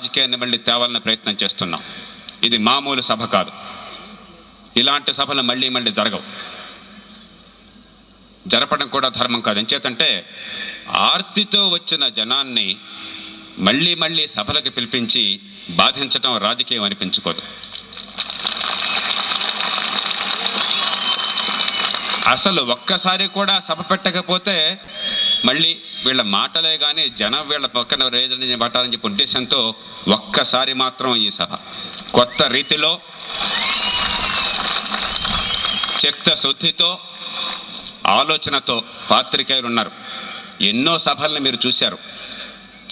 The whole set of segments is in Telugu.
రాజకీయాన్ని మళ్ళీ తేవాలనే ప్రయత్నం చేస్తున్నాం. ఇది మామూలు సభ కాదు. ఇలాంటి సభలు మళ్ళీ మళ్ళీ జరగవు, జరపడం కూడా ధర్మం కాదు. ఎంచేతంటే ఆర్తితో వచ్చిన జనాన్ని మళ్ళీ మళ్ళీ సభలకు పిలిపించి బాధించడం రాజకీయం అనిపించుకోదు. అసలు ఒక్కసారి కూడా సభ పెట్టకపోతే మళ్ళీ వీళ్ళ మాటలే కానీ జనం వీళ్ళ పక్కన రేజని పట్టాలని చెప్పి ఉద్దేశంతో ఒక్కసారి మాత్రం ఈ సభ కొత్త రీతిలో చిత్తశుద్ధితో ఆలోచనతో పాత్రికేయులు ఉన్నారు. ఎన్నో సభలను మీరు చూశారు.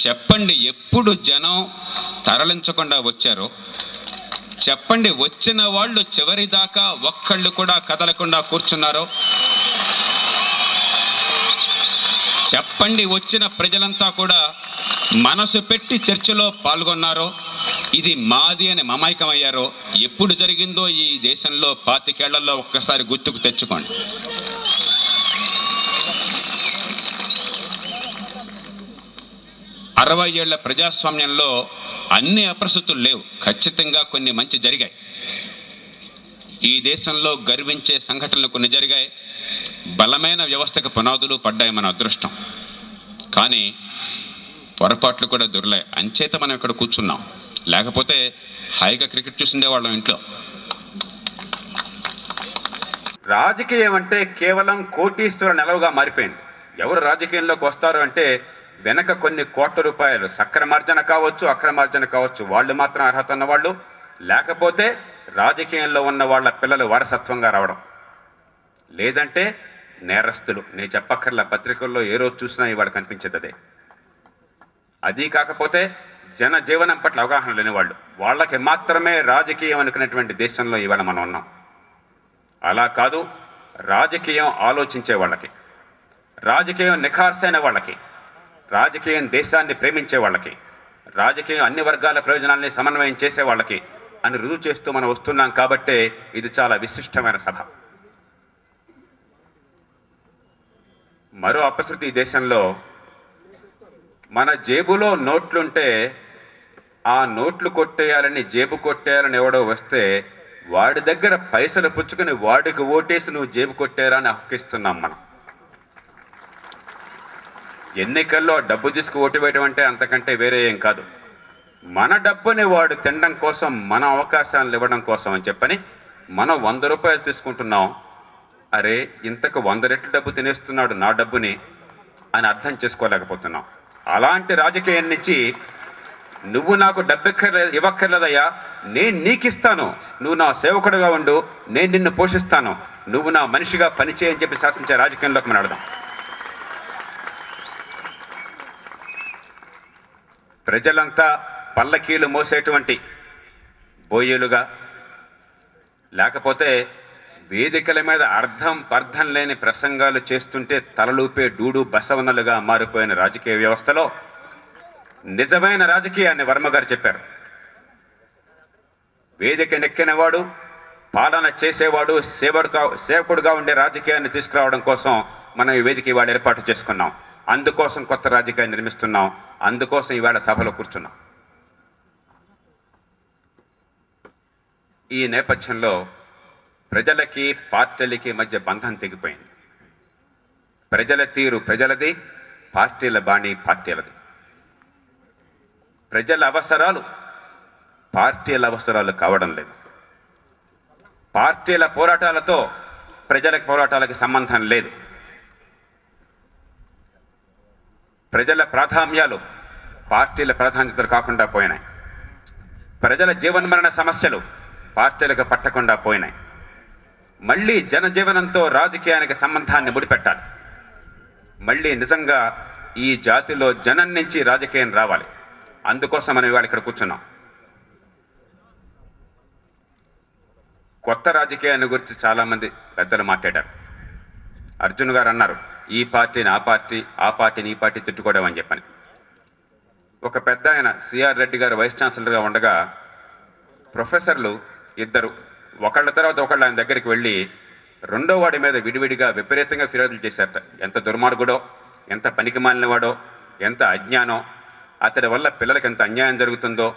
చెప్పండి, ఎప్పుడు జనం తరలించకుండా వచ్చారో చెప్పండి. వచ్చిన వాళ్ళు చివరి దాకా ఒక్కళ్ళు కూడా కదలకుండా కూర్చున్నారో చెప్పండి. వచ్చిన ప్రజలంతా కూడా మనసు పెట్టి చర్చలో పాల్గొన్నారో, ఇది మాది అని మమైకమయ్యారో ఎప్పుడు జరిగిందో ఈ దేశంలో 25 ఏళ్లలో ఒక్కసారి గుర్తుకు తెచ్చుకోండి. అరవై ఏళ్ల ప్రజాస్వామ్యంలో అన్ని అప్రస్తుతులు లేవు, ఖచ్చితంగా కొన్ని మంచి జరిగాయి. ఈ దేశంలో గర్వించే సంఘటనలు కొన్ని జరిగాయి. బలమైన వ్యవస్థకు పునాదులు పడ్డాయి, మన అదృష్టం. కానీ పొరపాట్లు కూడా దొరలే. అంచేత మనం ఇక్కడ కూర్చున్నాం. లేకపోతే హాయిగా క్రికెట్ చూసిండేవాళ్ళం ఇంట్లో. రాజకీయం అంటే కేవలం కోటీశ్వర నెలవుగా మారిపోయింది. ఎవరు రాజకీయంలోకి వస్తారు అంటే వెనక కొన్ని కోట్ల రూపాయలు సక్రమార్జన కావచ్చు, అక్రమార్జన కావచ్చు, వాళ్ళు మాత్రం అర్హత ఉన్నవాళ్ళు, లేకపోతే రాజకీయంలో ఉన్న వాళ్ళ పిల్లలు వారసత్వంగా రావడం, లేదంటే నేరస్తులు. నేను చెప్పక్కర్ల, పత్రికల్లో ఏ రోజు చూసినా ఇవాళ కనిపించేది అదే. అది కాకపోతే జనజీవనం పట్ల అవగాహన లేని వాళ్ళు, వాళ్ళకి మాత్రమే రాజకీయం అనుకునేటువంటి దేశంలో ఇవాళ మనం ఉన్నాం. అలా కాదు, రాజకీయం ఆలోచించే వాళ్ళకి, రాజకీయం నిఖార్సైన వాళ్ళకి, రాజకీయం దేశాన్ని ప్రేమించే వాళ్ళకి, రాజకీయం అన్ని వర్గాల ప్రయోజనాల్ని సమన్వయం చేసే వాళ్ళకి అని రుజువు చేస్తూ మనం వస్తున్నాం. కాబట్టే ఇది చాలా విశిష్టమైన సభ. మరో అపశృతి ఈ దేశంలో, మన జేబులో నోట్లుంటే ఆ నోట్లు కొట్టేయాలని, జేబు కొట్టేయాలని ఎవడో వస్తే వాడి దగ్గర పైసలు పుచ్చుకొని వాడికి ఓటేసి నువ్వు జేబు కొట్టేరా అని హక్కిస్తున్నాం మనం. ఎన్నికల్లో డబ్బు తీసుకు ఓటు వేయడం అంటే అంతకంటే వేరే ఏం కాదు. మన డబ్బుని వాడు తినడం కోసం, మన అవకాశాలను ఇవ్వడం కోసం అని చెప్పని మనం 100 రూపాయలు తీసుకుంటున్నాం. అరే, ఇంతకు 100 రెట్లు డబ్బు తినేస్తున్నాడు నా డబ్బుని అని అర్థం చేసుకోలేకపోతున్నాం. అలాంటి రాజకీయం నుంచి నువ్వు నాకు డబ్బు ఇవ్వక్కర్లేదయ్యా, నేను నీకు ఇస్తాను, నువ్వు నా సేవకుడుగా ఉండు, నేను నిన్ను పోషిస్తాను, నువ్వు నా మనిషిగా పనిచేయని చెప్పి శాసించే రాజకీయంలోకి మనం అడదాం. ప్రజలంతా పల్లకీలు మోసేటువంటి బోయేలుగా, లేకపోతే వేదికల మీద అర్థం లేని ప్రసంగాలు చేస్తుంటే తలలూపే డూడు బసవనలుగా మారిపోయిన రాజకీయ వ్యవస్థలో నిజమైన రాజకీయాన్ని వర్మగారు చెప్పారు. వేదిక నెక్కినవాడు, పాలన చేసేవాడు, సేవకుడుగా ఉండే రాజకీయాన్ని తీసుకురావడం కోసం మనం ఈ వేదిక ఇవాళ ఏర్పాటు చేసుకున్నాం. అందుకోసం కొత్త రాజకీయాన్ని నిర్మిస్తున్నాం. అందుకోసం ఇవాళ సభలో కూర్చున్నాం. ఈ నేపథ్యంలో ప్రజలకి పార్టీలకి మధ్య బంధం తెగిపోయింది. ప్రజల తీరు ప్రజలది, పార్టీల బాణి పార్టీలది. ప్రజల అవసరాలు పార్టీల అవసరాలు కావడం లేదు. పార్టీల పోరాటాలతో ప్రజల పోరాటాలకి సంబంధం లేదు. ప్రజల ప్రాధాన్యాలు పార్టీల ప్రాధాన్యతలు కాకుండా పోయినాయి. ప్రజల జీవనమరణ సమస్యలు పార్టీలకు పట్టకుండా పోయినాయి. మళ్ళీ జనజీవనంతో రాజకీయానికి సంబంధాన్ని ముడిపెట్టాలి. మళ్ళీ నిజంగా ఈ జాతిలో జనం నుంచి రాజకీయం రావాలి. అందుకోసం మనం ఇవాళ ఇక్కడ కూర్చున్నాం. కొత్త రాజకీయాన్ని గురించి చాలామంది పెద్దలు మాట్లాడారు. అర్జున్ గారు అన్నారు, ఈ పార్టీని ఆ పార్టీ, ఆ పార్టీని ఈ పార్టీ తిట్టుకోవడం అని చెప్పని. ఒక పెద్ద ఆయన సిఆర్ రెడ్డి గారు వైస్ ఛాన్సలర్గా ఉండగా ప్రొఫెసర్లు ఇద్దరు ఒకళ్ళ తర్వాత ఒకళ్ళు ఆయన దగ్గరికి వెళ్ళి రెండో వాడి మీద విడివిడిగా విపరీతంగా ఫిర్యాదులు చేశారట. ఎంత దుర్మార్గుడో, ఎంత పనికి మాలినవాడో, ఎంత అజ్ఞానో, అతడి వల్ల పిల్లలకి ఎంత అన్యాయం జరుగుతుందో